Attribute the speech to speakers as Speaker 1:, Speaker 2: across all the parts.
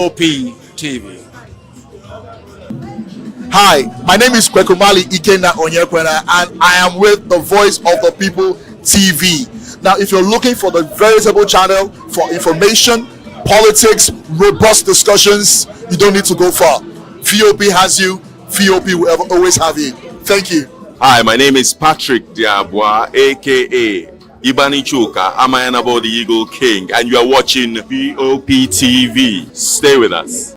Speaker 1: TV. Hi, my name is Kwekumali Ikena Onyekwena, and I am with the Voice of the People TV. Now, if you're looking for the veritable channel for information, politics, robust discussions, you don't need to go far. VOP has you. VOP will always have you. Thank you.
Speaker 2: Hi, my name is Patrick Diabwa, aka Ibani Chuka. I'm the Eagle King, and you are watching VOP TV. Stay with us.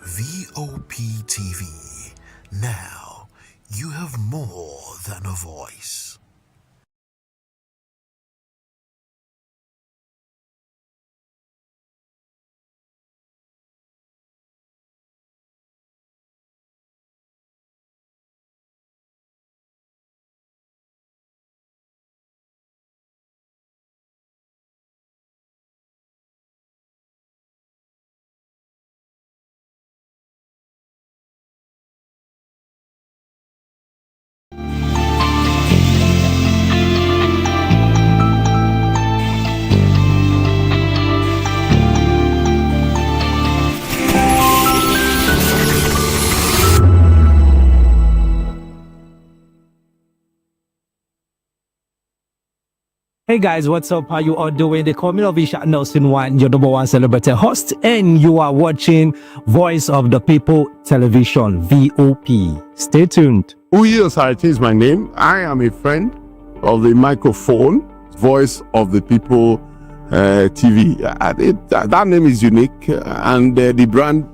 Speaker 3: VOP TV. Now, you have more than a voice.
Speaker 4: Hey guys, what's up? How you all doing? They call me Ovisha Nelson One, your number one celebrity host, and you are watching Voice of the People Television, VOP. Stay tuned.
Speaker 5: Uyi Osarate is my name. I am a friend of the microphone, Voice of the People TV. That name is unique, and the brand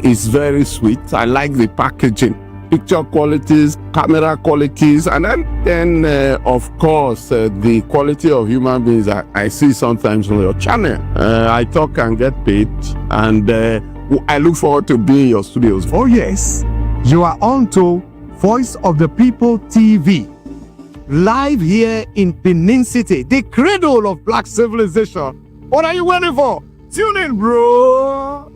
Speaker 5: is very sweet. I like the packaging. Picture qualities, camera qualities, and then of course the quality of human beings I see sometimes on your channel. I talk and get paid, and I look forward to being in your studios.
Speaker 6: Oh yes, you are on to Voice of the People TV, live here in Benin City, the cradle of black civilization. What are you waiting for? Tune in, bro.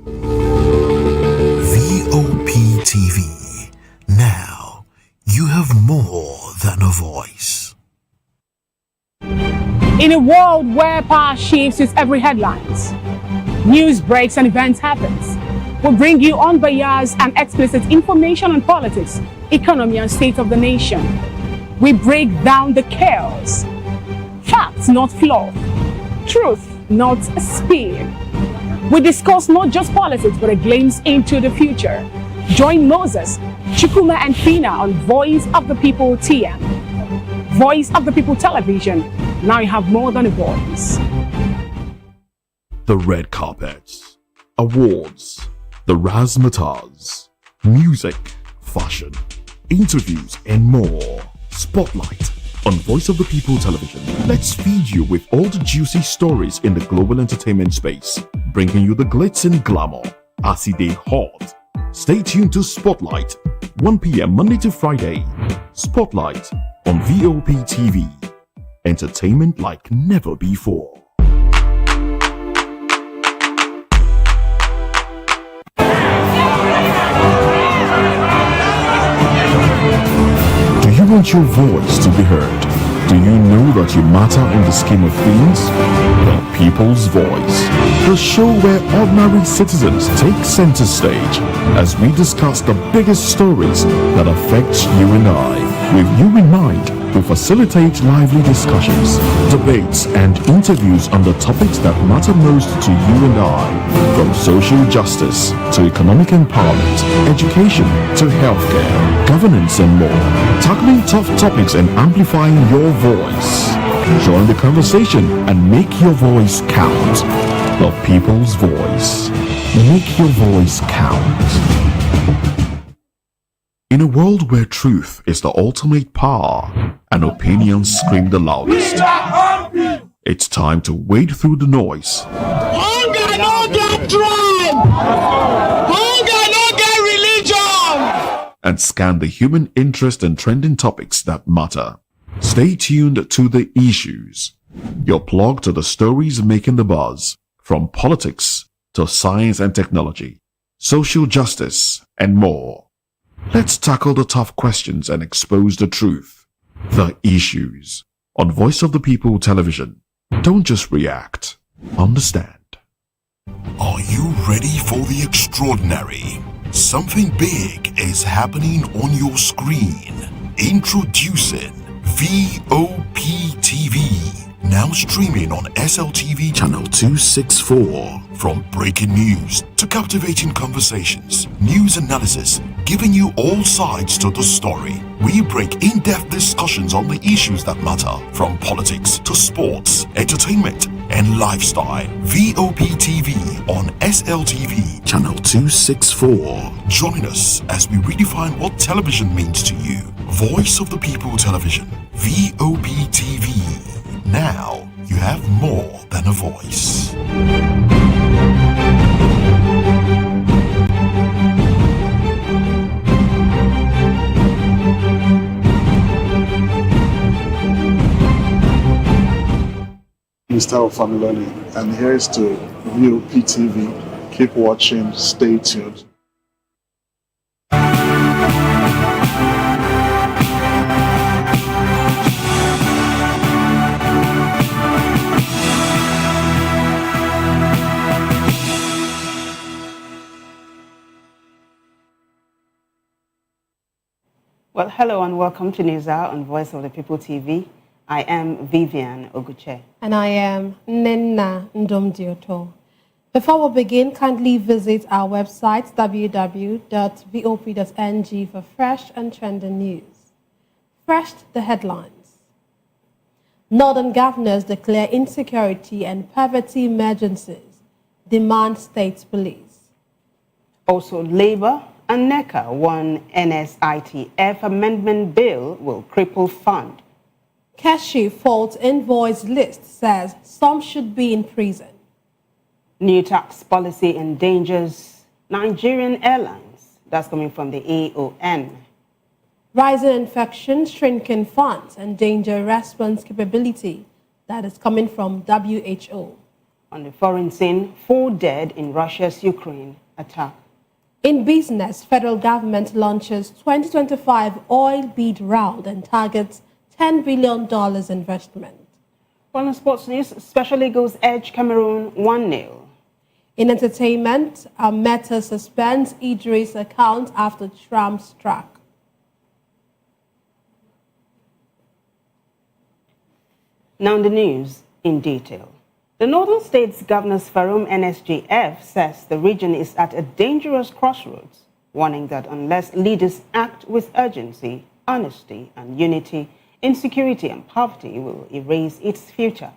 Speaker 3: VOP TV. Now, you have more than a voice.
Speaker 7: In a world where power shifts with every headlines, news breaks and events happens, we bring you unbiased and explicit information on politics, economy and state of the nation. We break down the chaos. Facts, not fluff. Truth, not spin. We discuss not just politics, but a glimpse into the future. Join Moses, Chukuma and Fina on Voice of the People TM. Voice of the People Television. Now you have more than a voice.
Speaker 8: The red carpets, awards, the razzmatazz, music, fashion, interviews, and more. Spotlight on Voice of the People Television. Let's feed you with all the juicy stories in the global entertainment space, bringing you the glitz and glamour as they hot. Stay tuned to Spotlight, 1 p.m. Monday to Friday. Spotlight on VOP TV. Entertainment like never before. Do you want your voice to be heard? Do you know that you matter in the scheme of things? The People's Voice, the show where ordinary citizens take center stage as we discuss the biggest stories that affect you and I. With you in mind, we facilitate lively discussions, debates, and interviews on the topics that matter most to you and I, from social justice to economic empowerment, education to healthcare, governance, and more, tackling tough topics and amplifying your voice. Join the conversation and make your voice count. The People's Voice. Make your voice count. In a world where truth is the ultimate power and opinions scream the loudest, it's time to wade through the noise.
Speaker 9: Hunger no get tribe! Hunger no get religion!
Speaker 8: And scan the human interest and trending topics that matter. Stay tuned to The Issues, your plug to the stories making the buzz. from politics to science and technology, social justice, and more. Let's tackle the tough questions and expose the truth, the issues. On Voice of the People Television, don't just react, understand.
Speaker 3: Are you ready for the extraordinary? Something big is happening on your screen. Introducing VOP TV. Now streaming on SLTV channel 264. From breaking news to captivating conversations, news analysis, giving you all sides to the story. We break in-depth discussions on the issues that matter, from politics to sports, entertainment, and lifestyle. VOP TV on SLTV channel 264. Join us as we redefine what television means to you. Voice of the People Television, VOP TV. Now you have more than a voice.
Speaker 10: Mr. Familoni, and here is to VOP TV. Keep watching, stay tuned.
Speaker 11: Well, hello and welcome to News Hour on Voice of the People TV. I am Vivian Oguche.
Speaker 12: And I am Nenna Ndomdioto. Before we begin, kindly visit our website www.vop.ng for fresh and trending news. First, the headlines. Northern governors declare insecurity and poverty emergencies, demand state police.
Speaker 11: Also, Labour and NECA warn NSITF amendment bill will cripple fund.
Speaker 12: Cashew fault invoice list says some should be in prison.
Speaker 11: New tax policy endangers Nigerian airlines. That's coming from the AON.
Speaker 12: Rising infections, shrinking funds, and danger response capability. That is coming from WHO.
Speaker 11: On the foreign scene, 4 dead in Russia's Ukraine attack.
Speaker 12: In business, federal government launches 2025 oil bid round and targets $10 billion investment.
Speaker 11: Well, in sports news, Special Eagles edge Cameroon 1-0.
Speaker 12: In entertainment, Meta suspends Idris' account after Trump struck.
Speaker 11: Now the news in detail. The Northern States Governors Forum NSGF says the region is at a dangerous crossroads, warning that unless leaders act with urgency, honesty, and unity, insecurity and poverty will erase its future.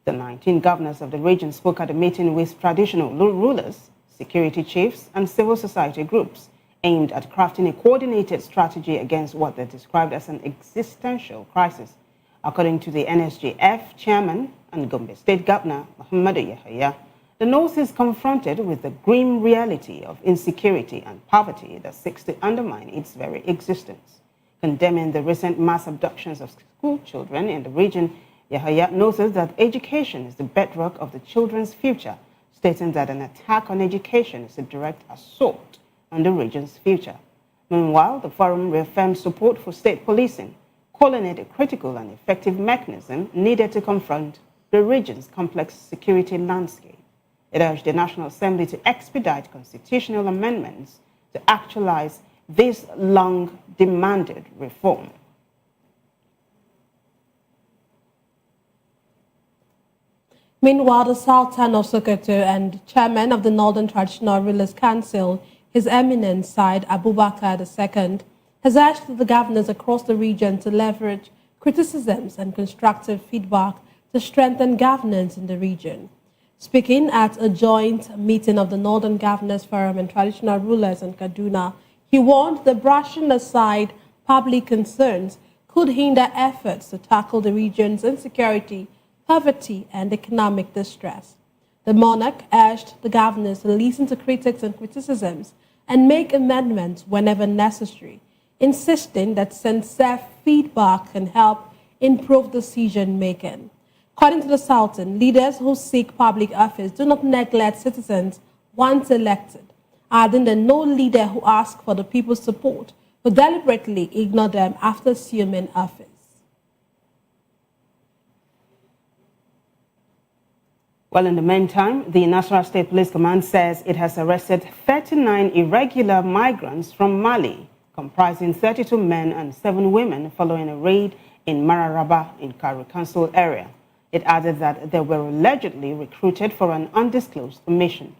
Speaker 11: The 19 governors of the region spoke at a meeting with traditional rulers, security chiefs, and civil society groups aimed at crafting a coordinated strategy against what they described as an existential crisis. According to the NSGF chairman and Gombe State Governor Muhammadu Yahaya, the North is confronted with the grim reality of insecurity and poverty that seeks to undermine its very existence. Condemning the recent mass abductions of school children in the region, Yahaya noted that education is the bedrock of the children's future, stating that an attack on education is a direct assault on the region's future. Meanwhile, the forum reaffirmed support for state policing, calling it a critical and effective mechanism needed to confront the region's complex security landscape. It urged the National Assembly to expedite constitutional amendments to actualize this long-demanded reform.
Speaker 12: Meanwhile, the Sultan of Sokoto and chairman of the Northern Traditional Rulers Council, His Eminence Said Abubakar II, has asked the governors across the region to leverage criticisms and constructive feedback to strengthen governance in the region. Speaking at a joint meeting of the Northern Governors Forum and Traditional Rulers in Kaduna, he warned that brushing aside public concerns could hinder efforts to tackle the region's insecurity, poverty, and economic distress. The monarch urged the governors to listen to critics and criticisms and make amendments whenever necessary, insisting that sincere feedback can help improve decision-making. According to the Sultan, leaders who seek public office do not neglect citizens once elected, adding that no leader who asks for the people's support will deliberately ignore them after assuming office.
Speaker 11: Well, in the meantime, the Nasarawa State Police Command says it has arrested 39 irregular migrants from Mali, comprising 32 men and 7 women, following a raid in Mararaba in Kari Council area. It added that they were allegedly recruited for an undisclosed mission.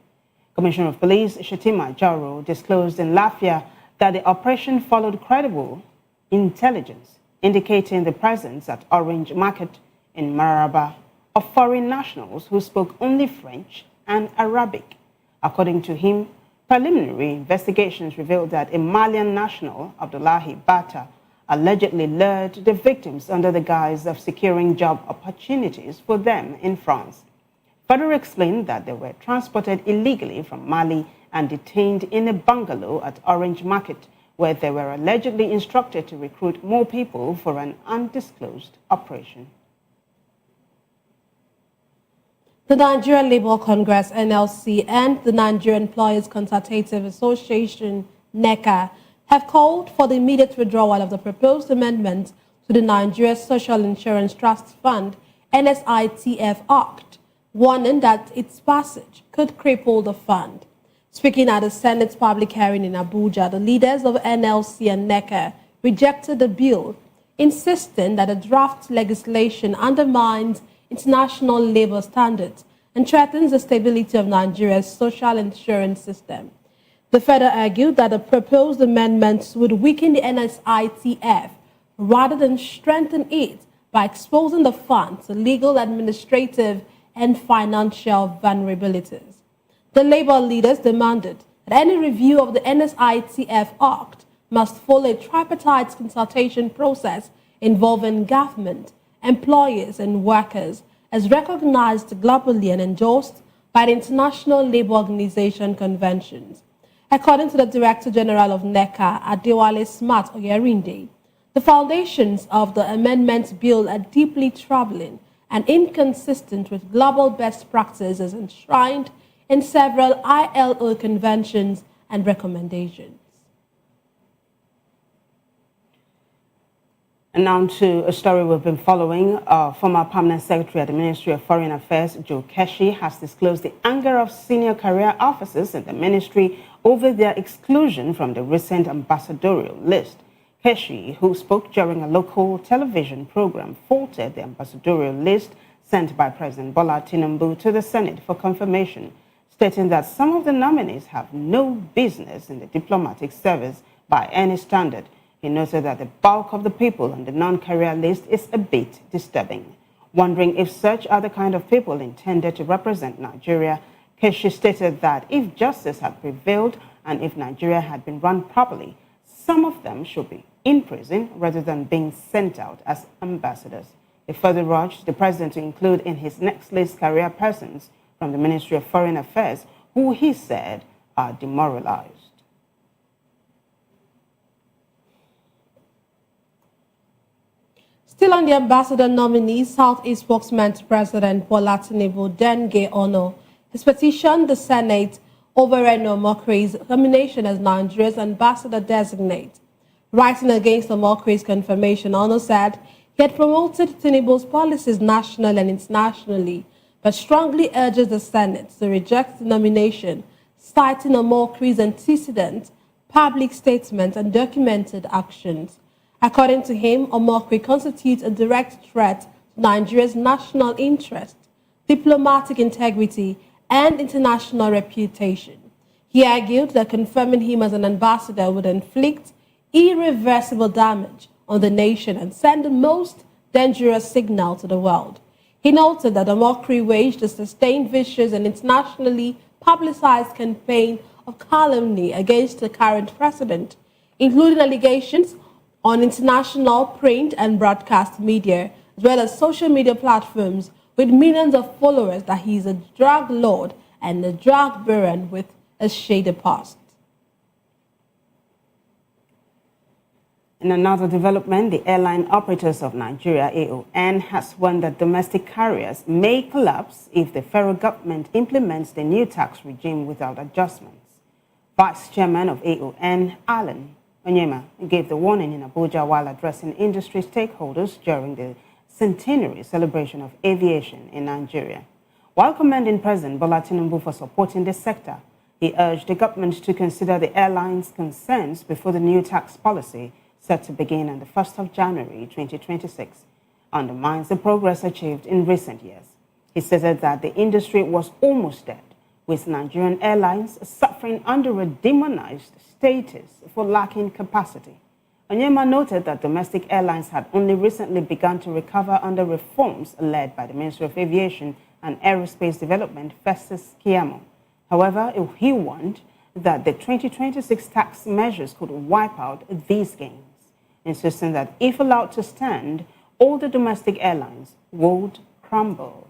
Speaker 11: Commissioner of Police Shetima Jauro disclosed in Lafia that the operation followed credible intelligence, indicating the presence at Orange Market in Mararaba of foreign nationals who spoke only French and Arabic. According to him, preliminary investigations revealed that a Malian national, Abdullahi Bata, allegedly lured the victims under the guise of securing job opportunities for them in France. Further explained that they were transported illegally from Mali and detained in a bungalow at Orange Market, where they were allegedly instructed to recruit more people for an undisclosed operation.
Speaker 12: The Nigerian Labour Congress, NLC, and the Nigerian Employees Consultative Association, NECA, have called for the immediate withdrawal of the proposed amendment to the Nigeria Social Insurance Trust Fund, NSITF Act, warning that its passage could cripple the fund. Speaking at the Senate's public hearing in Abuja, the leaders of NLC and NECA rejected the bill, insisting that the draft legislation undermines international labor standards and threatens the stability of Nigeria's social insurance system. They further argued that the proposed amendments would weaken the NSITF rather than strengthen it by exposing the fund to legal, administrative, and financial vulnerabilities. The labor leaders demanded that any review of the NSITF Act must follow a tripartite consultation process involving government, employers, and workers, as recognized globally and endorsed by the International Labour Organization conventions. According to the Director General of NECA, Adewale Smart Oyerinde, the foundations of the amendment bill are deeply troubling and inconsistent with global best practices enshrined in several ILO conventions and recommendations.
Speaker 11: And now to a story we've been following. Former Permanent Secretary at the Ministry of Foreign Affairs, Joe Keshi, has disclosed the anger of senior career officers in the ministry over their exclusion from the recent ambassadorial list. Keshi, who spoke during a local television program, faulted the ambassadorial list sent by President Bola Tinubu to the Senate for confirmation, stating that some of the nominees have no business in the diplomatic service by any standard. He noted that the bulk of the people on the non-career list is a bit disturbing. Wondering if such are the kind of people intended to represent Nigeria, Keshi stated that if justice had prevailed and if Nigeria had been run properly, some of them should be in prison rather than being sent out as ambassadors. He further urged the president to include in his next list career persons from the Ministry of Foreign Affairs who he said are demoralized.
Speaker 12: Still on the ambassador nominee, Southeast spokesman to President Bola Tinubu, Denge Ono, has petitioned the Senate over Reno Omokri's nomination as Nigeria's ambassador designate. Writing against Omokri's confirmation, Ono said he had promoted Tinubu's policies nationally and internationally, but strongly urges the Senate to reject the nomination, citing Omokri's antecedent, public statements, and documented actions. According to him, Omokri constitutes a direct threat to Nigeria's national interest, diplomatic integrity, and international reputation. He argued that confirming him as an ambassador would inflict irreversible damage on the nation and send the most dangerous signal to the world. He noted that Omokri waged a sustained, vicious, and internationally publicized campaign of calumny against the current president, including allegations on international print and broadcast media, as well as social media platforms with millions of followers, that he is a drug lord and a drug baron with a shady past.
Speaker 11: In another development, the Airline Operators of Nigeria, AON, has warned that domestic carriers may collapse if the federal government implements the new tax regime without adjustments. Vice Chairman of AON, Alan Onyema, gave the warning in Abuja while addressing industry stakeholders during the centenary celebration of aviation in Nigeria. While commending President Bola Tinubu for supporting this sector, he urged the government to consider the airlines' concerns before the new tax policy set to begin on the 1st of January 2026 undermines the progress achieved in recent years. He stated that the industry was almost dead, with Nigerian airlines suffering under a demonized status for lacking capacity. Onyema noted that domestic airlines had only recently begun to recover under reforms led by the Ministry of Aviation and Aerospace Development, Festus Keyamo. However, he warned that the 2026 tax measures could wipe out these gains, insisting that if allowed to stand, all the domestic airlines would crumble.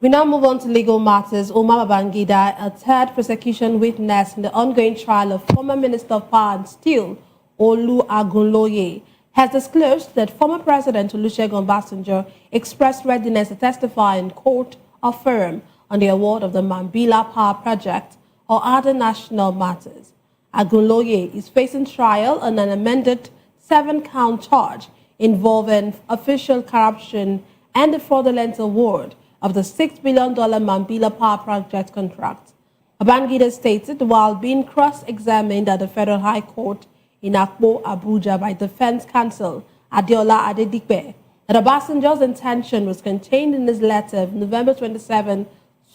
Speaker 12: We now move on to legal matters. Umar Babangida, a third prosecution witness in the ongoing trial of former Minister of Power and Steel, Olu Agunloye, has disclosed that former President Olusegun Obasanjo expressed readiness to testify in court of firm on the award of the Mambila Power Project or other national matters. Agunloye is facing trial on an amended 7-count charge involving official corruption and the fraudulent award of the $6 billion Mambila Power Project contract. Babangida stated while being cross-examined at the Federal High Court in Akpo, Abuja by Defense Counsel Adeola Adedipe that Obasanjo's intention was contained in his letter of November 27,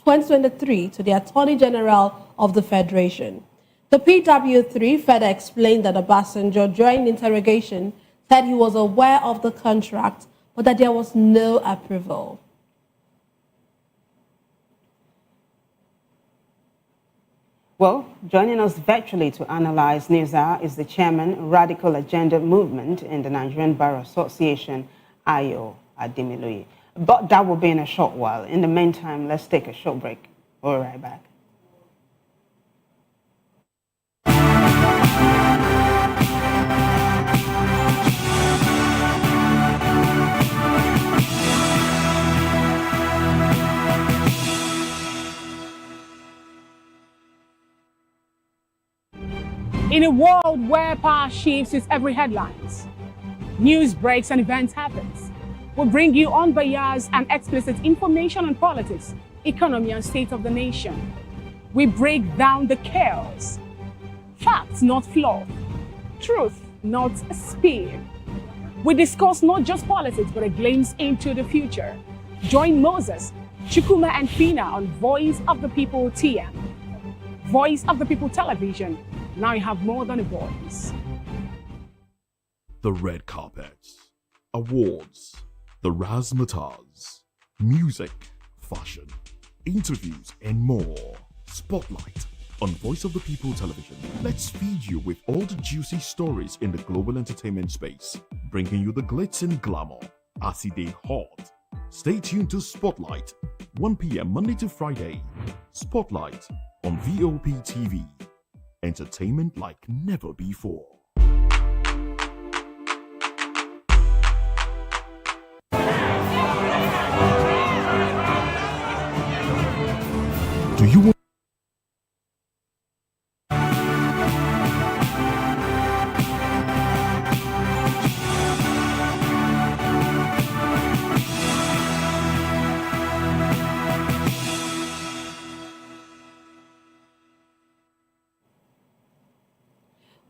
Speaker 12: 2023 to the Attorney General of the Federation. The PW3 further explained that Obasanjo, during interrogation, said he was aware of the contract, but that there was no approval.
Speaker 11: Well, joining us virtually to analyze NISA is the chairman, Radical Agenda Movement in the Nigerian Bar Association, Ayo Ademiloye. But that will be in a short while. In the meantime, let's take a short break. We'll be right back.
Speaker 7: In a world where power shifts its every headlines, news breaks and events happens, we'll bring you unbiased and explicit information on politics, economy and state of the nation. We break down the chaos. Facts, not fluff. Truth, not spin. We discuss not just politics, but a glimpse into the future. Join Moses, Chukuma and Fina on Voice of the People TM. Voice of the People Television. Now you have more than a voice.
Speaker 8: The red carpets, awards, the razzmatazz, music, fashion, interviews, and more. Spotlight on Voice of the People Television. Let's feed you with all the juicy stories in the global entertainment space, bringing you the glitz and glamour as it is hot. Stay tuned to Spotlight, 1 p.m. Monday to Friday. Spotlight on VOP TV. Entertainment like never before. Do you want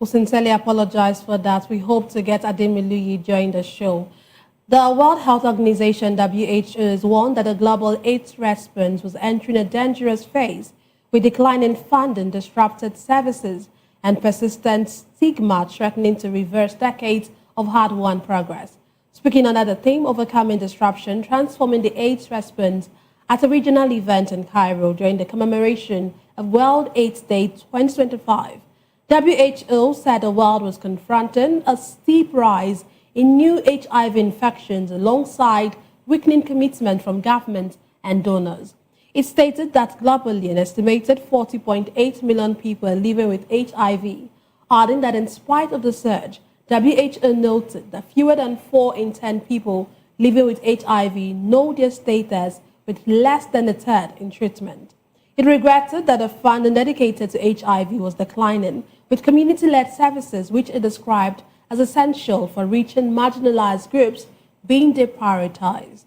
Speaker 12: We sincerely apologize for that. We hope to get Ademiluyi during the show. The World Health Organization, WHO, has warned that the global AIDS response was entering a dangerous phase with declining funding, disrupted services, and persistent stigma threatening to reverse decades of hard-won progress. Speaking under the theme Overcoming Disruption, Transforming the AIDS Response at a regional event in Cairo during the commemoration of World AIDS Day 2025, WHO said the world was confronting a steep rise in new HIV infections alongside weakening commitment from governments and donors. It stated that globally an estimated 40.8 million people are living with HIV, adding that in spite of the surge, WHO noted that fewer than 4 in 10 people living with HIV know their status, with less than a third in treatment. It regretted that the funding dedicated to HIV was declining, with community-led services, which it described as essential for reaching marginalized groups, being deprioritized.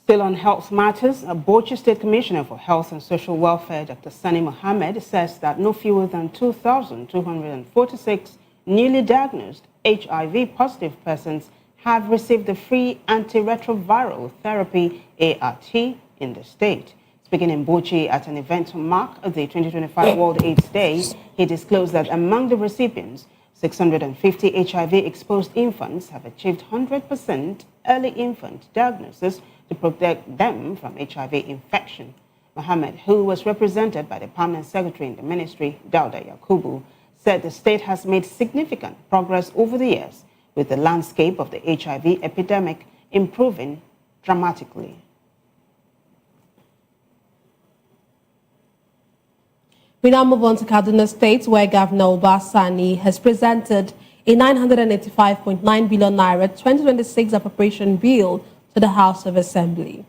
Speaker 11: Still on health matters, a Bauchi State Commissioner for Health and Social Welfare, Dr. Sani Mohammed, says that no fewer than 2,246 newly diagnosed HIV-positive persons have received the free antiretroviral therapy ART in the state. Speaking in Bauchi at an event to mark the 2025 World AIDS Day, he disclosed that among the recipients, 650 HIV-exposed infants have achieved 100% early infant diagnosis to protect them from HIV infection. Mohammed, who was represented by the Permanent Secretary in the Ministry, Dauda Yakubu, said the state has made significant progress over the years, with the landscape of the HIV epidemic improving dramatically.
Speaker 12: We now move on to Kaduna State, where Governor Uba Sani has presented a 985.9 billion naira 2026 appropriation bill to the House of Assembly.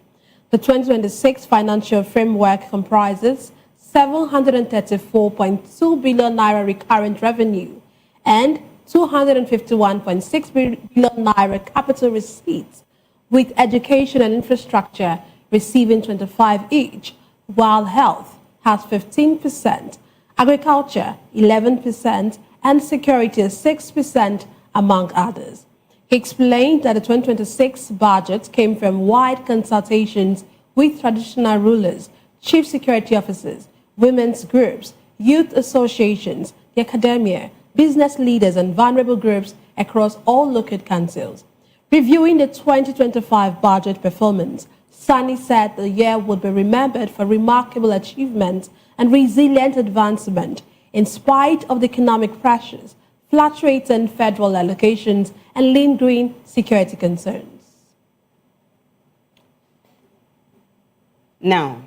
Speaker 12: The 2026 financial framework comprises 734.2 billion naira recurrent revenue and 251.6 billion naira capital receipts, with education and infrastructure receiving 25 each, while health has 15%, agriculture 11%, and security 6%, among others. He explained that the 2026 budget came from wide consultations with traditional rulers, chief security officers, women's groups, youth associations, the academia, business leaders, and vulnerable groups across all local councils. Reviewing the 2025 budget performance, Sani said the year would be remembered for remarkable achievements and resilient advancement in spite of the economic pressures, fluctuating federal allocations, and lingering security concerns.
Speaker 11: Now,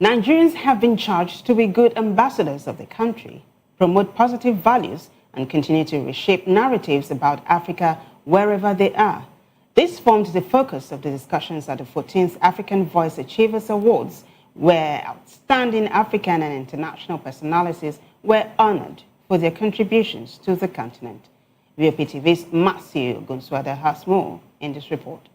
Speaker 11: Nigerians have been charged to be good ambassadors of the country, promote positive values, and continue to reshape narratives about Africa wherever they are. This formed the focus of the discussions at the 14th African Voice Achievers Awards, where outstanding African and international personalities were honored for their contributions to the continent. VOP TV's Matthew Gunswada has more in this report.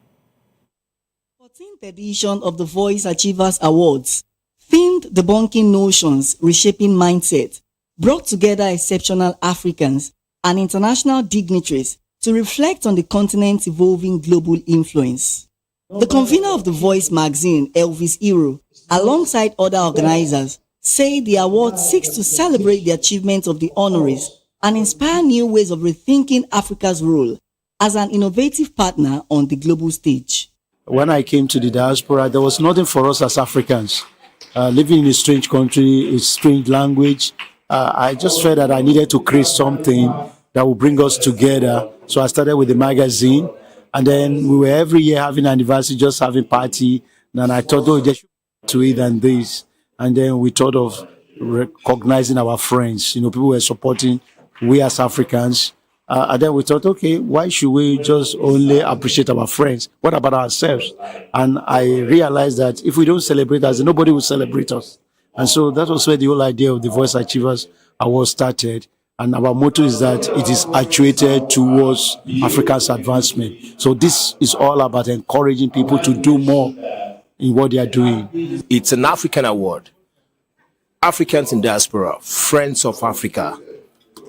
Speaker 13: 14th edition of the Voice Achievers Awards, themed Debunking Notions, Reshaping Mindset, brought together exceptional Africans and international dignitaries to reflect on the continent's evolving global influence. The convener of The Voice magazine, Elvis Iro, alongside other organizers, say the award seeks to celebrate the achievements of the honorees and inspire new ways of rethinking Africa's role as an innovative partner on the global stage.
Speaker 14: When I came to the diaspora, there was nothing for us as Africans. Living in a strange country, a strange language, I just felt that I needed to create something that would bring us together. So I started with the magazine, and then we were every year having an anniversary, just having party. And I thought, oh, there should be to it than this. And then we thought of recognizing our friends. You know, people were supporting we as Africans. And then we thought, okay, why should we just only appreciate our friends? What about ourselves? And I realized that if we don't celebrate us, nobody will celebrate us. And so that was where the whole idea of the Voice Achievers Award started. And our motto is that it is actuated towards Africa's advancement. So this is all about encouraging people to do more in what they are doing.
Speaker 15: It's an African award. Africans in diaspora, friends of Africa,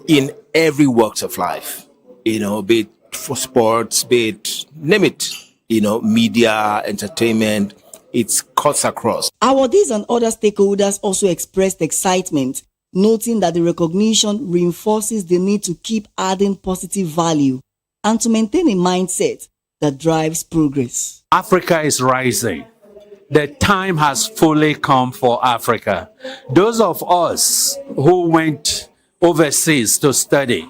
Speaker 15: in every walks of life, you know, be it for sports, be it, name it, you know, media, entertainment, it cuts across.
Speaker 13: Awardees and other stakeholders also expressed excitement, noting that the recognition reinforces the need to keep adding positive value and to maintain a mindset that drives progress.
Speaker 16: Africa is rising. The time has fully come for Africa. Those of us who went overseas to study,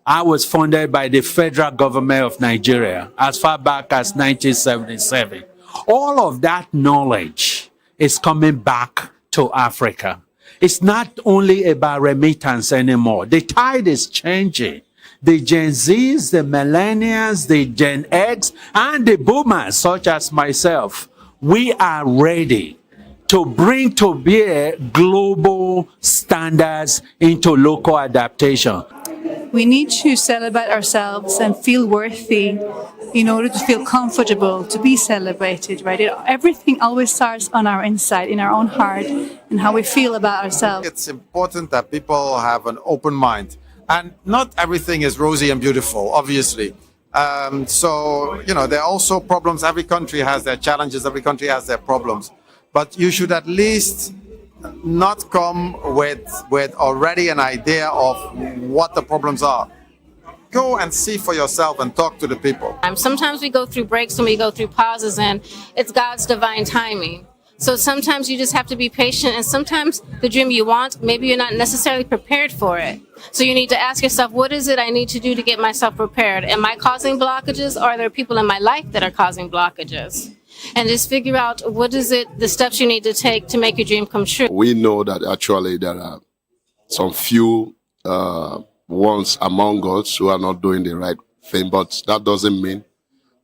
Speaker 16: I was funded by the federal government of Nigeria as far back as 1977. All of that knowledge is coming back to Africa. It's not only about remittance anymore. The tide is changing. The Gen Zs, the millennials, the Gen X, and the boomers, such as myself, we are ready to bring to bear global standards into local adaptation.
Speaker 17: We need to celebrate ourselves and feel worthy in order to feel comfortable to be celebrated, right? Everything always starts on our inside, in our own heart, and how we feel about ourselves.
Speaker 18: It's important that people have an open mind. And not everything is rosy and beautiful, obviously. So, there are also problems. Every country has their challenges. Every country has their problems. But you should at least not come with already an idea of what the problems are. Go and see for yourself and talk to the people.
Speaker 19: Sometimes we go through breaks and we go through pauses, and it's God's divine timing. So sometimes you just have to be patient, and sometimes the dream you want, maybe you're not necessarily prepared for it. So you need to ask yourself, what is it I need to do to get myself prepared? Am I causing blockages, or are there people in my life that are causing blockages? And just figure out what is it, the steps you need to take to make your dream come true.
Speaker 20: We know that actually there are some few ones among us who are not doing the right thing, but that doesn't mean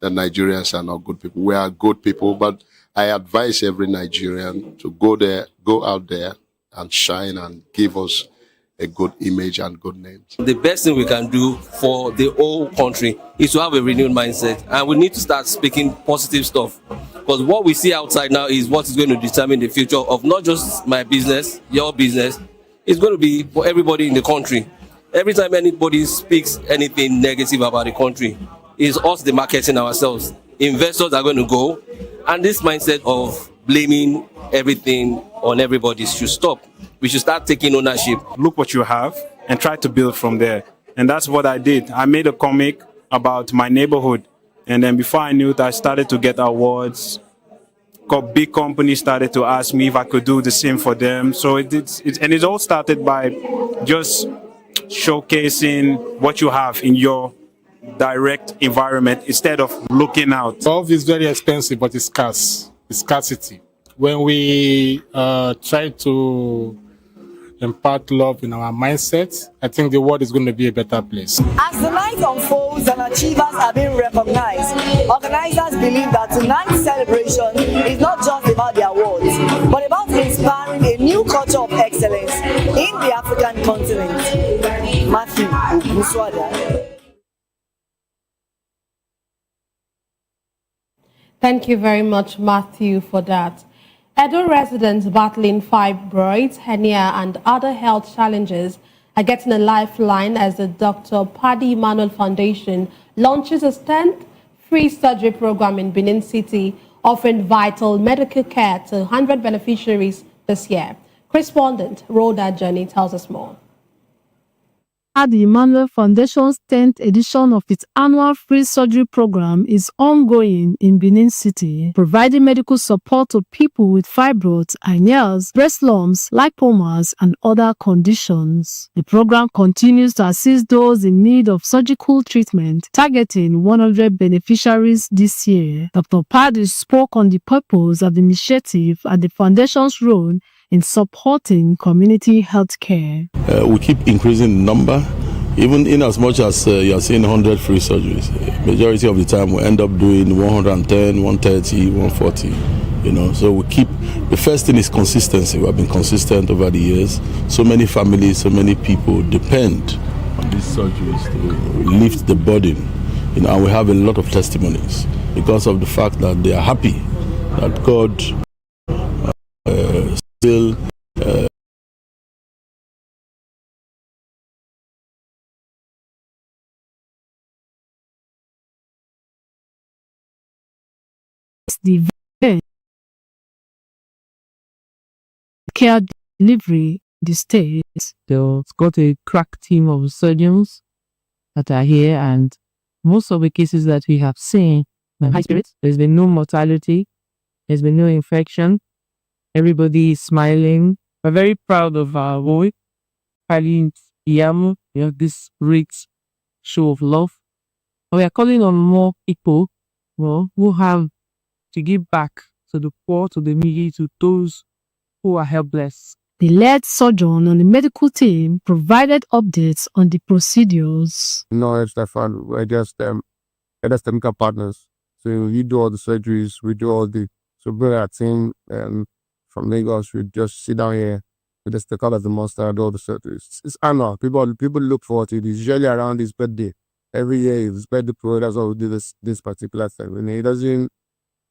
Speaker 20: that Nigerians are not good people. We are good people, but I advise every Nigerian to go out there and shine and give us a good image and good names.
Speaker 21: The best thing we can do for the whole country is to have a renewed mindset, and we need to start speaking positive stuff, because what we see outside now is what is going to determine the future of not just my business, your business. It's going to be for everybody in the country. Every time anybody speaks anything negative about the country, it's us the marketing ourselves. Investors are going to go, and this mindset of blaming everything on everybody should stop. We should start taking ownership.
Speaker 22: Look what you have and try to build from there. And that's what I did. I made a comic about my neighborhood. And then before I knew it, I started to get awards. Big companies started to ask me if I could do the same for them. So it all started by just showcasing what you have in your direct environment instead of looking out.
Speaker 23: Love is very expensive, but it's scarce. It's scarcity. When we try to impart love in our mindset, I think the world is going to be a better place.
Speaker 24: As the night unfolds and achievers are being recognized, organizers believe that tonight's celebration is not just about the awards, but about inspiring a new culture of excellence in the African continent. Matthew Oguswada.
Speaker 12: Thank you very much, Matthew, for that. Edo residents battling fibroids, hernia, and other health challenges are getting a lifeline as the Dr. Paddy Emmanuel Foundation launches a 10th free surgery program in Benin City, offering vital medical care to 100 beneficiaries this year. Correspondent Rhoda Journey tells us more.
Speaker 25: The Emmanuel Foundation's 10th edition of its annual free surgery program is ongoing in Benin City, providing medical support to people with fibroids, hernias, breast lumps, lipomas, and other conditions. The program continues to assist those in need of surgical treatment, targeting 100 beneficiaries this year. Dr. Paddy spoke on the purpose of the initiative and the Foundation's role in supporting community health care.
Speaker 5: We keep increasing the number, even in as much as you are seeing 100 free surgeries. Majority of the time we end up doing 110, 130, 140, So we keep, the first thing is consistency. We have been consistent over the years. So many families, so many people depend on these surgeries to lift the burden. And we have a lot of testimonies because of the fact that they are happy that God still
Speaker 25: the care delivery in the States. They've got a crack team of surgeons that are here, and most of the cases that we have seen, high spirits, there's been no mortality, there's been no infection. Everybody is smiling. We're very proud of our boy, Paddy Emmanuel. We have this great show of love. And we are calling on more people who have to give back to the poor, to the needy, to those who are helpless. The lead surgeon on the medical team provided updates on the procedures.
Speaker 5: No, Stefan, we're just technical partners. So you do all the surgeries, we do all the. So bring our team from Lagos. We just sit down here. We just take out of the monster, do all the surgeries. It's annual. People look forward to it. It's usually around his birthday. Every year, his birthday parade. That's why we do this particular time. And he doesn't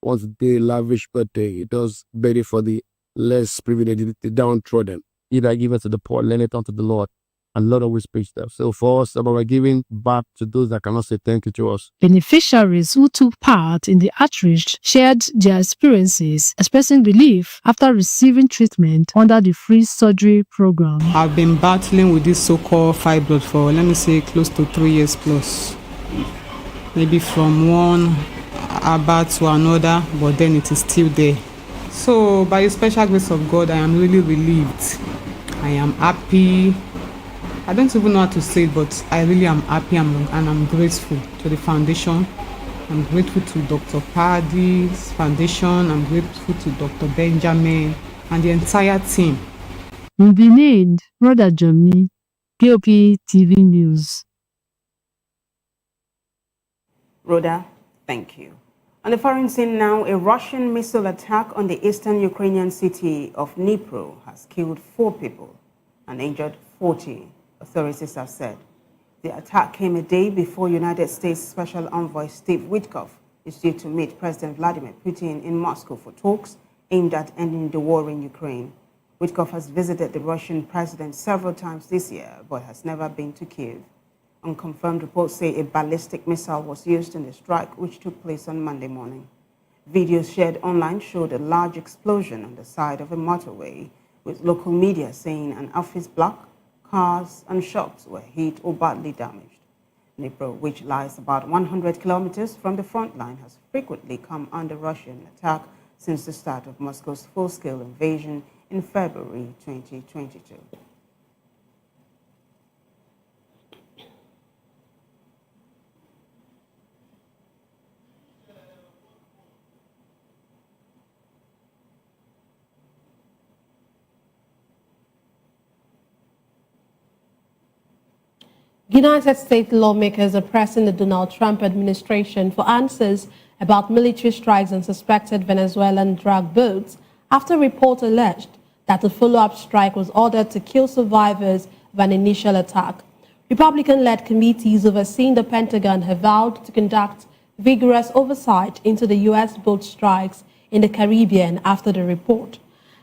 Speaker 5: want to do a lavish birthday. He does birthday for the less privileged, the downtrodden. Either give it to the poor, lend it unto the Lord. And Lord always preach that. So for us, we're giving back to those that cannot say thank you to us.
Speaker 25: Beneficiaries who took part in the outreach shared their experiences, expressing relief after receiving treatment under the free surgery program.
Speaker 1: I've been battling with this so-called fibroid for, let me say, close to 3 years plus. Maybe from one about to another, but then it is still there. So by the special grace of God, I am really relieved. I am happy. I don't even know how to say it, but I really am happy and I'm grateful to the foundation. I'm grateful to Dr. Paddy's foundation. I'm grateful to Dr. Benjamin and the entire team.
Speaker 25: In Benin, Brother Johnny, KOP TV News.
Speaker 11: Rhoda, thank you. On the foreign scene now, a Russian missile attack on the eastern Ukrainian city of Dnipro has killed 4 people and injured 40. Authorities have said. The attack came a day before United States Special Envoy Steve Witkoff is due to meet President Vladimir Putin in Moscow for talks aimed at ending the war in Ukraine. Witkoff has visited the Russian president several times this year, but has never been to Kyiv. Unconfirmed reports say a ballistic missile was used in the strike, which took place on Monday morning. Videos shared online showed a large explosion on the side of a motorway, with local media saying an office block, cars and shops were hit or badly damaged. Dnipro, which lies about 100 kilometers from the front line, has frequently come under Russian attack since the start of Moscow's full-scale invasion in February 2022.
Speaker 12: United States lawmakers are pressing the Donald Trump administration for answers about military strikes on suspected Venezuelan drug boats after reports alleged that a follow-up strike was ordered to kill survivors of an initial attack. Republican-led committees overseeing the Pentagon have vowed to conduct vigorous oversight into the U.S. boat strikes in the Caribbean after the report.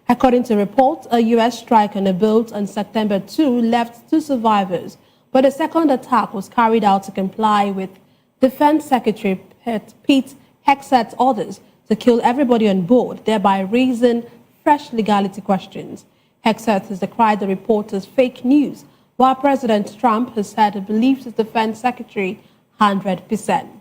Speaker 12: According to reports, a U.S. strike on a boat on September 2 left 2 survivors, but the second attack was carried out to comply with Defense Secretary Pete Hegseth's orders to kill everybody on board, thereby raising fresh legality questions. Hegseth has decried the report as fake news, while President Trump has said he believes his Defense Secretary 100%.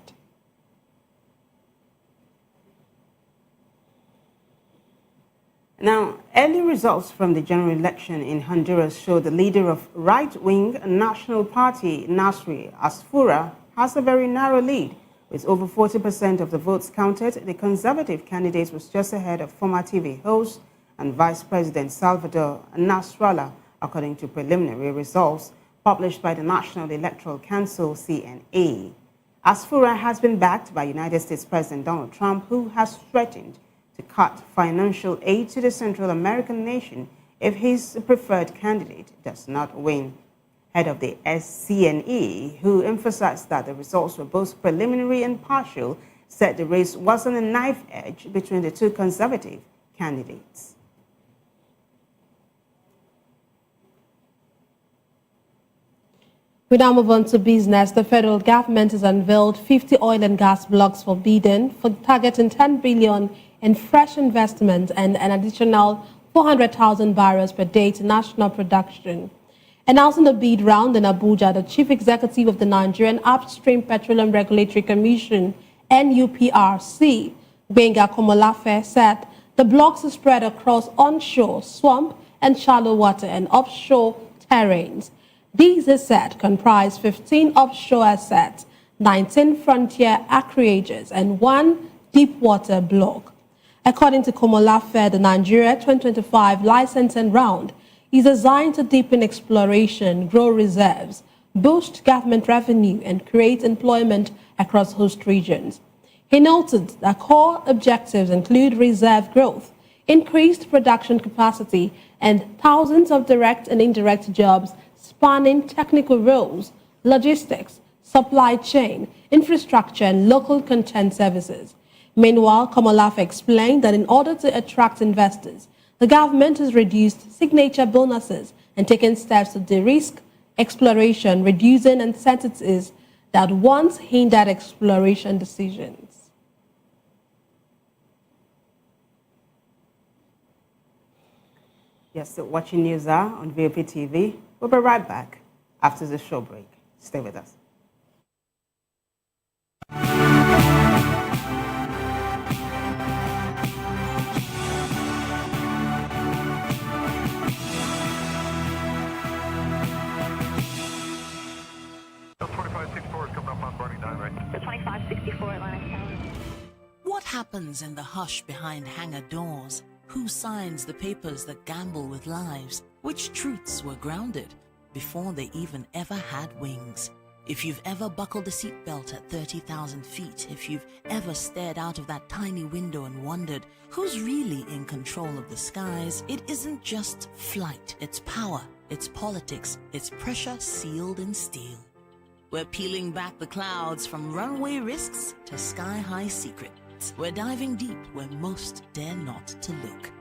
Speaker 11: Now, early results from the general election in Honduras show the leader of right-wing National Party, Nasri Asfura, has a very narrow lead. With over 40% of the votes counted, the conservative candidate was just ahead of former TV host and Vice President Salvador Nasrallah, according to preliminary results published by the National Electoral Council, CNA. Asfura has been backed by United States President Donald Trump, who has threatened to cut financial aid to the Central American nation if his preferred candidate does not win. Head of the SCNE, who emphasized that the results were both preliminary and partial, said the race wasn't a knife edge between the 2 conservative candidates.
Speaker 12: We now move on to business. The federal government has unveiled 50 oil and gas blocks for bidding, for targeting 10 billion in fresh investment and an additional 400,000 barrels per day to national production. Announcing the bid round in Abuja, the chief executive of the Nigerian Upstream Petroleum Regulatory Commission, NUPRC, Gbenga Komolafe, said the blocks are spread across onshore, swamp and shallow water and offshore terrains. These, he said, comprise 15 offshore assets, 19 frontier acreages, and 1 deep water block. According to Komolafe, the Nigeria 2025 licensing round is designed to deepen exploration, grow reserves, boost government revenue, and create employment across host regions. He noted that core objectives include reserve growth, increased production capacity, and thousands of direct and indirect jobs spanning technical roles, logistics, supply chain, infrastructure, and local content services. Meanwhile, Komolafe explained that in order to attract investors, the government has reduced signature bonuses and taken steps to de-risk exploration, reducing uncertainties that once hindered exploration decisions.
Speaker 11: You're still watching News Hour on VOP TV. We'll be right back after the show break. Stay with us.
Speaker 2: What happens in the hush behind hangar doors? Who signs the papers that gamble with lives? Which truths were grounded before they even ever had wings? If you've ever buckled a seatbelt at 30,000 feet, if you've ever stared out of that tiny window and wondered who's really in control of the skies, it isn't just flight, it's power, it's politics, it's pressure sealed in steel. We're peeling back the clouds from runway risks to sky-high secrets. We're diving deep where most dare not to look.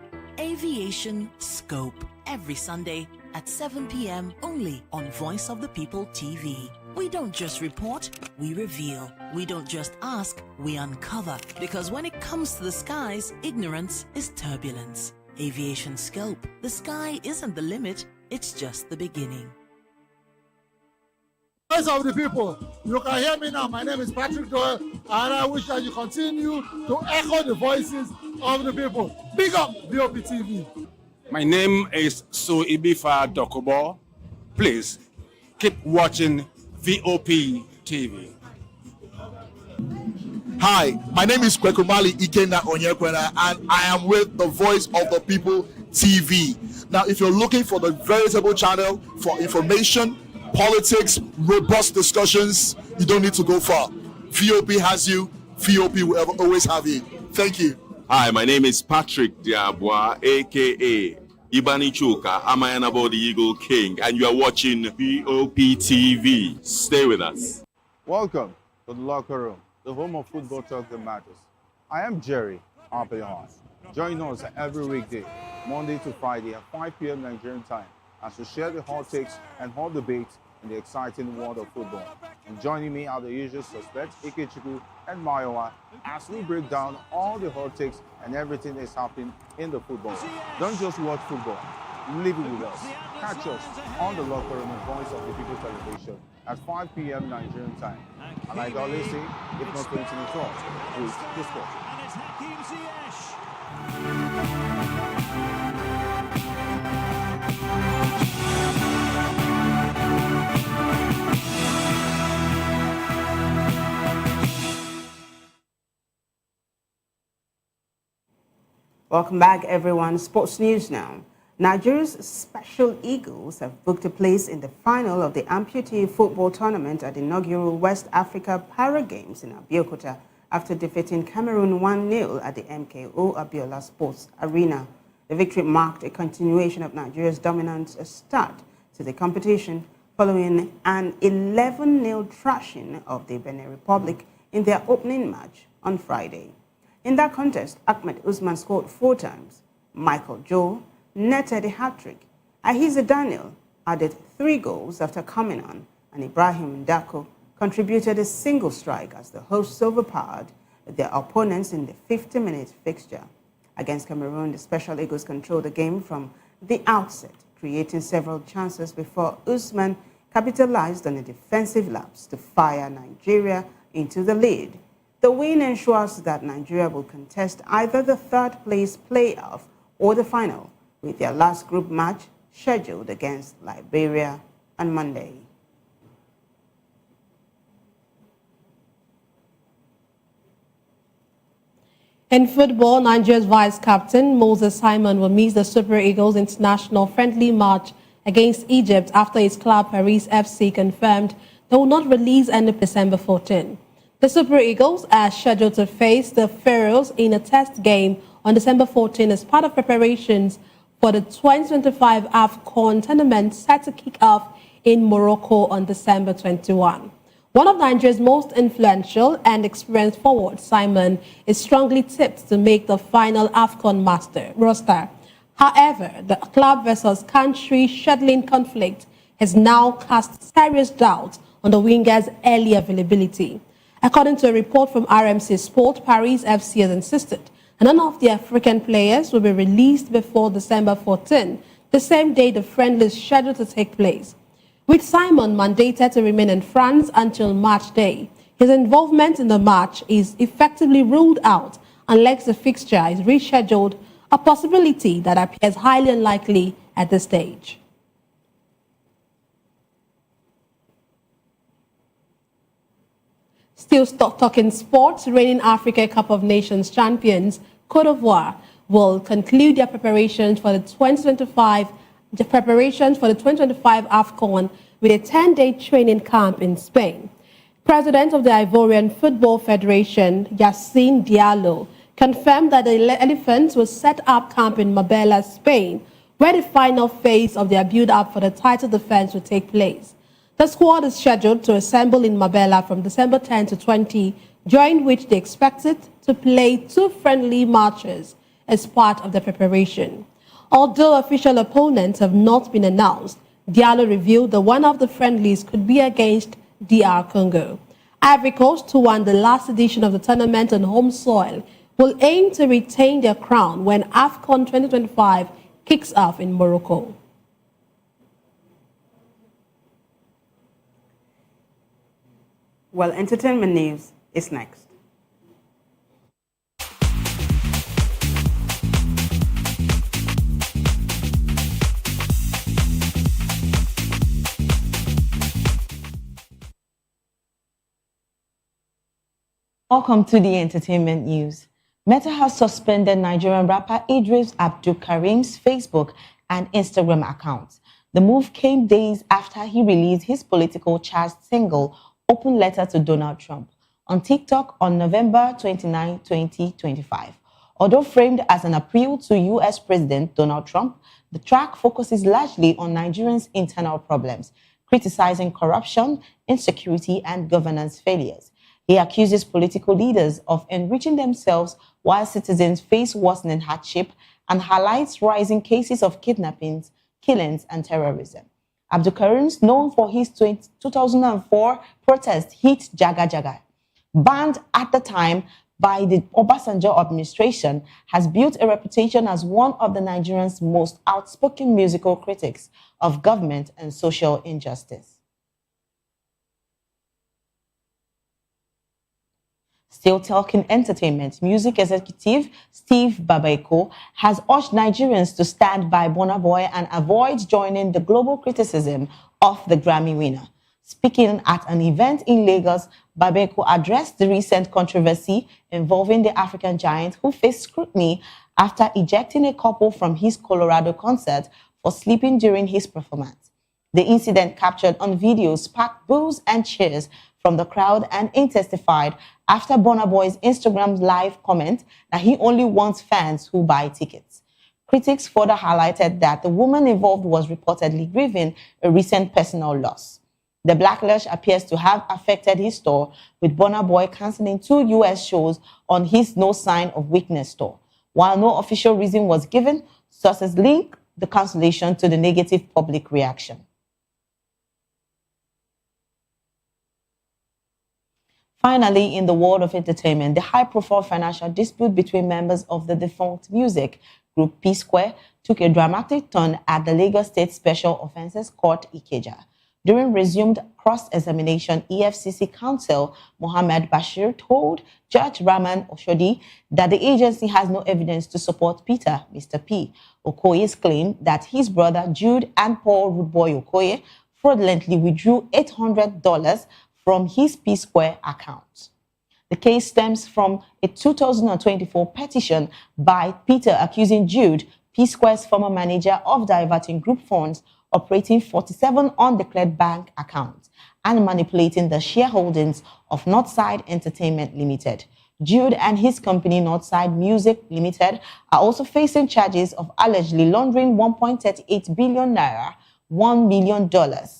Speaker 2: Aviation Scope, every Sunday at 7 p.m. only on Voice of the People TV. We don't just report, we reveal. We don't just ask, we uncover. Because when it comes to the skies, ignorance is turbulence. Aviation Scope, the sky isn't the limit, it's just the beginning.
Speaker 3: Voice of the People, you can hear me now. My name is Patrick Doyle, and I wish that you continue to echo the voices of the people. Big up VOP TV.
Speaker 4: My name is Suibifa Dokobo. Please keep watching VOP TV.
Speaker 6: Hi, my name is Kwekumali Ikenda Onyekwena, and I am with the Voice of the People TV. Now, if you're looking for the veritable channel for information, politics, robust discussions, you don't need to go far. VOP has you. VOP will always have you. Thank you.
Speaker 9: Hi, my name is Patrick Diabwa, aka Ibani Chuka, Amayanabo the Eagle King, and you are watching VOP TV. Stay with us.
Speaker 26: Welcome to the locker room, the home of football talk that matters. I am Jerry Arpayon. Join us every weekday, Monday to Friday at 5 p.m. Nigerian time, as we share the hot takes and hot debates in the exciting world of football. And joining me are the usual suspects, Ikechukwu and Mayowa, as we break down all the hot takes and everything that's happening in the football. Don't just watch football, live it with us. Catch us on the locker room and Voice of the People television at 5 p.m. Nigerian time. And like I always say, if not 2024, with the sport.
Speaker 11: Welcome back, everyone. Sports news now. Nigeria's Special Eagles have booked a place in the final of the amputee football tournament at the inaugural West Africa Para Games in Abeokuta after defeating Cameroon 1-0 at the MKO Abiola Sports Arena. The victory marked a continuation of Nigeria's dominant start to the competition following an 11-0 thrashing of the Benin Republic in their opening match on Friday. In that contest, Ahmed Usman scored 4 times. Michael Joe netted a hat-trick. Ahiza Daniel added 3 goals after coming on, and Ibrahim Ndako contributed a single strike as the hosts overpowered their opponents in the 50-minute fixture. Against Cameroon, the Special Eagles controlled the game from the outset, creating several chances before Usman capitalized on a defensive lapse to fire Nigeria into the lead. The win ensures that Nigeria will contest either the third-place playoff or the final, with their last group match scheduled against Liberia on Monday.
Speaker 12: In football, Nigeria's vice captain Moses Simon will miss the Super Eagles international friendly match against Egypt after his club Paris FC confirmed they will not release any December 14. The Super Eagles are scheduled to face the Pharaohs in a test game on December 14 as part of preparations for the 2025 AFCON tournament set to kick off in Morocco on December 21. One of Nigeria's most influential and experienced forwards, Simon, is strongly tipped to make the final AFCON roster. However, the club versus country scheduling conflict has now cast serious doubt on the winger's early availability. According to a report from RMC Sport, Paris FC has insisted none of the African players will be released before December 14, the same day the friendly is scheduled to take place. With Simon mandated to remain in France until March Day, his involvement in the match is effectively ruled out unless the fixture is rescheduled, a possibility that appears highly unlikely at this stage. Still talking sports, reigning Africa Cup of Nations champions Côte d'Ivoire will conclude their preparations for the 2025 AFCON with a 10-day training camp in Spain. President of the Ivorian Football Federation, Yacine Diallo, confirmed that the Elephants will set up camp in Marbella, Spain, where the final phase of their build-up for the title defense will take place. The squad is scheduled to assemble in Marbella from December 10 to 20, during which they expected to play 2 friendly matches as part of the preparation. Although official opponents have not been announced, Diallo revealed that one of the friendlies could be against DR Congo. Ivory Coast, who won the last edition of the tournament on home soil, will aim to retain their crown when AFCON 2025 kicks off in Morocco.
Speaker 11: Well, entertainment news is next.
Speaker 7: Welcome to the entertainment news. Meta has suspended Nigerian rapper Idris Abdulkarim's Facebook and Instagram accounts. The move came days after he released his political charged single, Open Letter to Donald Trump, on TikTok on November 29, 2025. Although framed as an appeal to U.S. President Donald Trump, the track focuses largely on Nigerians' internal problems, criticizing corruption, insecurity, and governance failures. He accuses political leaders of enriching themselves while citizens face worsening hardship and highlights rising cases of kidnappings, killings, and terrorism. Abdulkarim, known for his 2004 protest hit Jaga Jaga, banned at the time by the Obasanjo administration, has built a reputation as one of the Nigerians' most outspoken musical critics of government and social injustice. Still talking entertainment, music executive Steve Babaiko has urged Nigerians to stand by Burna Boy and avoid joining the global criticism of the Grammy winner. Speaking at an event in Lagos, Babaiko addressed the recent controversy involving the African giant who faced scrutiny after ejecting a couple from his Colorado concert for sleeping during his performance. The incident, captured on video, sparked boos and cheers from the crowd and intensified after Burna Boy's Instagram live comment that he only wants fans who buy tickets. Critics further highlighted that the woman involved was reportedly grieving a recent personal loss. The backlash appears to have affected his tour, with Burna Boy cancelling 2 U.S. shows on his No Sign of Weakness tour. While no official reason was given, sources link the cancellation to the negative public reaction. Finally, in the world of entertainment, the high-profile financial dispute between members of the defunct music group P-Square took a dramatic turn at the Lagos State Special Offences Court, Ikeja. During resumed cross-examination, EFCC counsel Mohammed Bashir told Judge Rahman Oshodi that the agency has no evidence to support Peter, Mr. P, Okoye's claim that his brother Jude and Paul Rudeboy Okoye fraudulently withdrew $800 from his P-Square account. The case stems from a 2024 petition by Peter accusing Jude, P-Square's former manager, of diverting group funds, operating 47 undeclared bank accounts, and manipulating the shareholdings of Northside Entertainment Limited. Jude and his company, Northside Music Limited, are also facing charges of allegedly laundering 1.38 billion naira, $1 million pounds.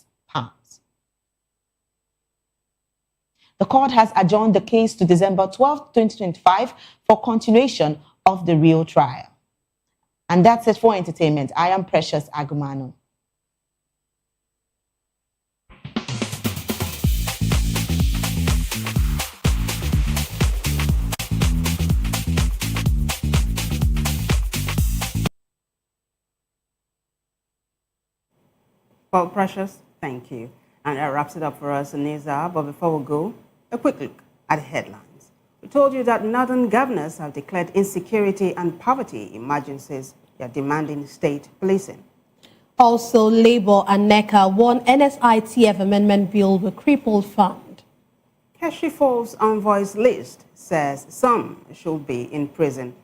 Speaker 7: The court has adjourned the case to December 12, 2025 for continuation of the real trial. And that's it for entertainment. I am Precious Agumano.
Speaker 11: Well, Precious, thank you. And that wraps it up for us in News Hour. But before we go, a quick look at the headlines. We told you that northern governors have declared insecurity and poverty emergencies. They are demanding state policing.
Speaker 12: Also, Labour and NECA warn NSITF amendment bill will cripple fund.
Speaker 11: Keshi Falls envoys list says some should be in prison.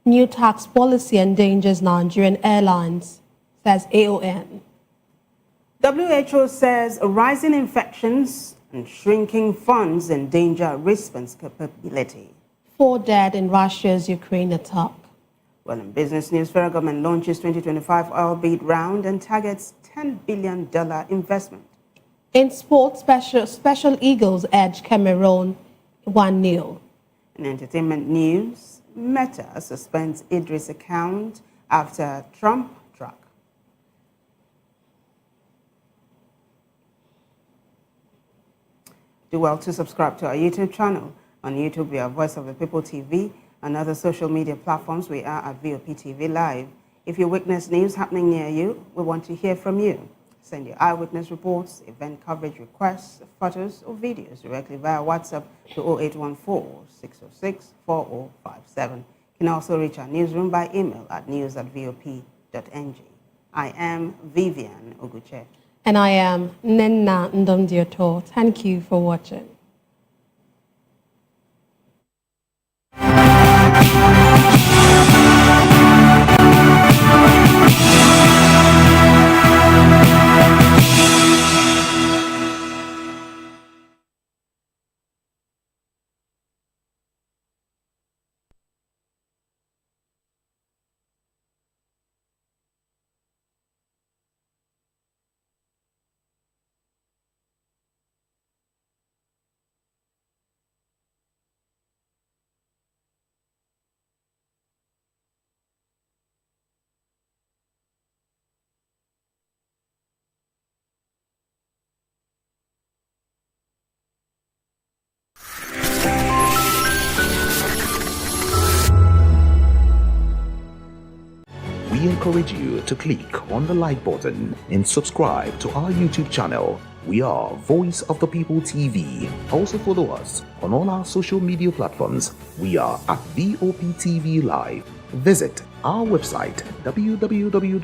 Speaker 12: New tax policy endangers Nigerian airlines, says AON.
Speaker 11: WHO says rising infections and shrinking funds endanger response capability.
Speaker 12: 4 dead in Russia's Ukraine attack.
Speaker 11: Well, in business news, federal government launches 2025 oil bid round and targets $10 billion investment.
Speaker 12: In sports, Special Eagles edge Cameroon 1-0.
Speaker 11: In entertainment news, Meta suspends Idris' account after Trump track. Do well to subscribe to our YouTube channel. On YouTube, we are Voice of the People TV, and other social media platforms, we are at VOP TV Live. If you witness news happening near you, we want to hear from you. Send your eyewitness reports, event coverage requests, photos, or videos directly via WhatsApp to 0814-606-4057. You can also reach our newsroom by email at news@vop.ng. I am Vivian Oguche.
Speaker 12: And I am Nenna Ndomdioto. Thank you for watching.
Speaker 8: We encourage you to click on the like button and subscribe to our YouTube channel. We are Voice of the People TV. Also follow us on all our social media platforms. We are at VOP TV Live. Visit our website www.vop.ng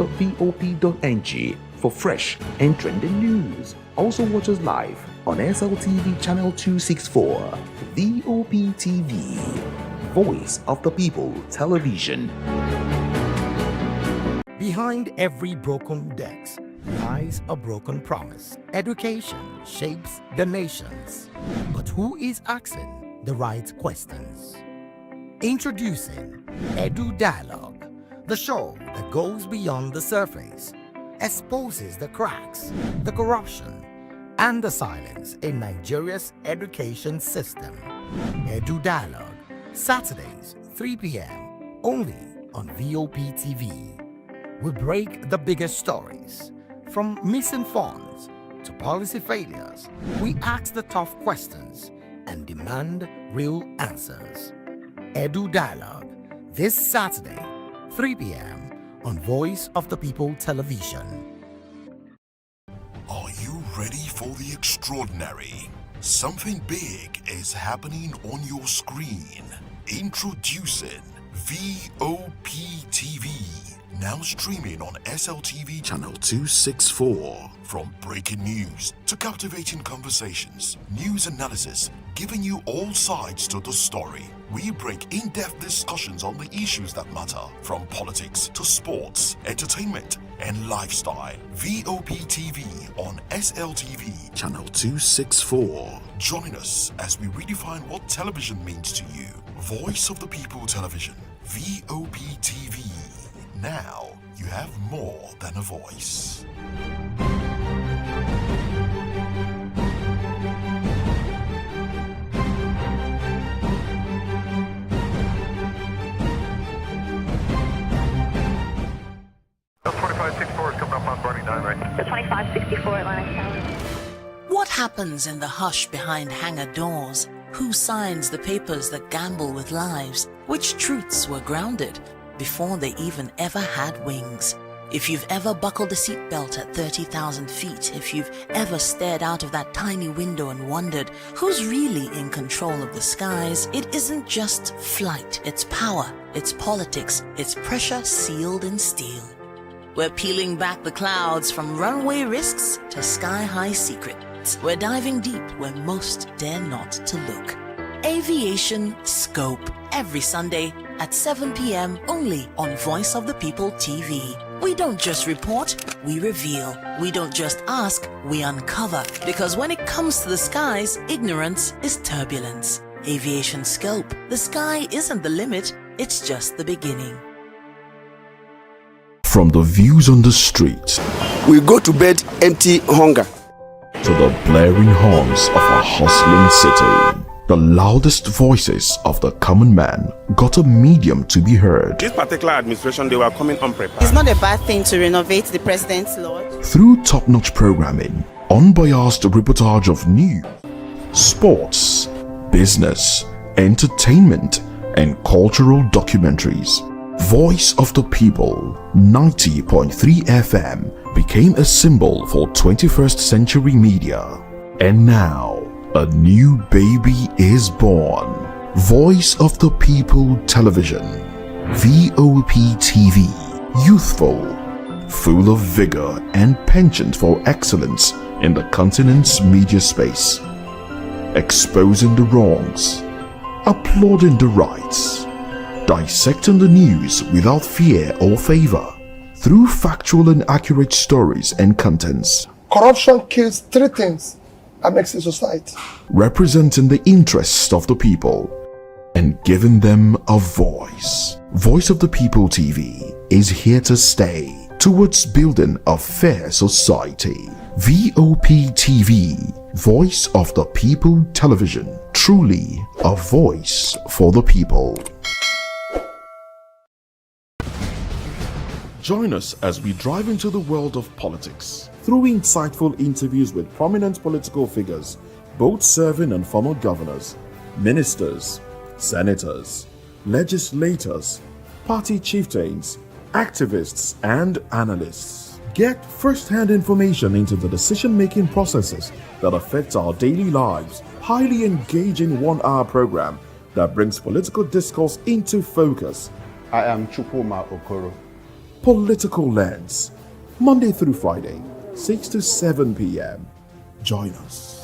Speaker 8: for fresh and trending news. Also watch us live on SLTV channel 264. VOP TV, Voice of the People Television.
Speaker 10: Behind every broken desk lies a broken promise. Education shapes the nations. But who is asking the right questions? Introducing Edu Dialogue, the show that goes beyond the surface, exposes the cracks, the corruption, and the silence in Nigeria's education system. Edu Dialogue, Saturdays, 3 p.m., only on VOP TV. We break the biggest stories, from missing funds to policy failures. We ask the tough questions and demand real answers. Edu Dialogue, this Saturday, 3 p.m. on Voice of the People Television.
Speaker 13: Are you ready for the extraordinary? Something big is happening on your screen. Introducing VOP TV. Now streaming on SLTV channel 264. From breaking news to captivating conversations, news analysis, giving you all sides to the story. We break in-depth discussions on the issues that matter, from politics to sports, entertainment, and lifestyle. VOP TV on SLTV channel 264. Join us as we redefine what television means to you. Voice of the People Television, VOP TV. Now you have more than a voice.
Speaker 2: What happens in the hush behind hangar doors? Who signs the papers that gamble with lives? Which truths were grounded before they even ever had wings? If you've ever buckled a seatbelt at 30,000 feet, if you've ever stared out of that tiny window and wondered who's really in control of the skies, it isn't just flight, it's power, it's politics, it's pressure sealed in steel. We're peeling back the clouds from runway risks to sky-high secrets. We're diving deep where most dare not to look. Aviation Scope, every Sunday at 7 p.m. only on Voice of the People TV. We don't just report, we reveal. We don't just ask, we uncover. Because when it comes to the skies, ignorance is turbulence. Aviation Scope, the sky isn't the limit, it's just the beginning.
Speaker 14: From the views on the street,
Speaker 15: we go to bed empty hunger,
Speaker 14: to the blaring horns of a hustling city, the loudest voices of the common man got a medium to be heard.
Speaker 16: This particular administration, they were coming unprepared.
Speaker 17: It's not a bad thing to renovate the president's lodge.
Speaker 14: Through top-notch programming, unbiased reportage of news, sports, business, entertainment, and cultural documentaries, Voice of the People 90.3 FM became a symbol for 21st century media. And now, a new baby is born. Voice of the People Television, VOP TV, youthful, full of vigor and penchant for excellence in the continent's media space, exposing the wrongs, applauding the rights, dissecting the news without fear or favor, through factual and accurate stories and contents.
Speaker 18: Corruption kills three things that makes a society.
Speaker 14: Representing the interests of the people and giving them a voice. Voice of the People TV is here to stay towards building a fair society. VOP TV, Voice of the People Television, truly a voice for the people. Join us as we drive into the world of politics through insightful interviews with prominent political figures, both serving and former governors, ministers, senators, legislators, party chieftains, activists, and analysts. Get first-hand information into the decision-making processes that affect our daily lives. Highly engaging one-hour program that brings political discourse into focus.
Speaker 26: I am Chukwuma Okoro.
Speaker 14: Political Lens, Monday through Friday, 6 to 7 p.m. Join us.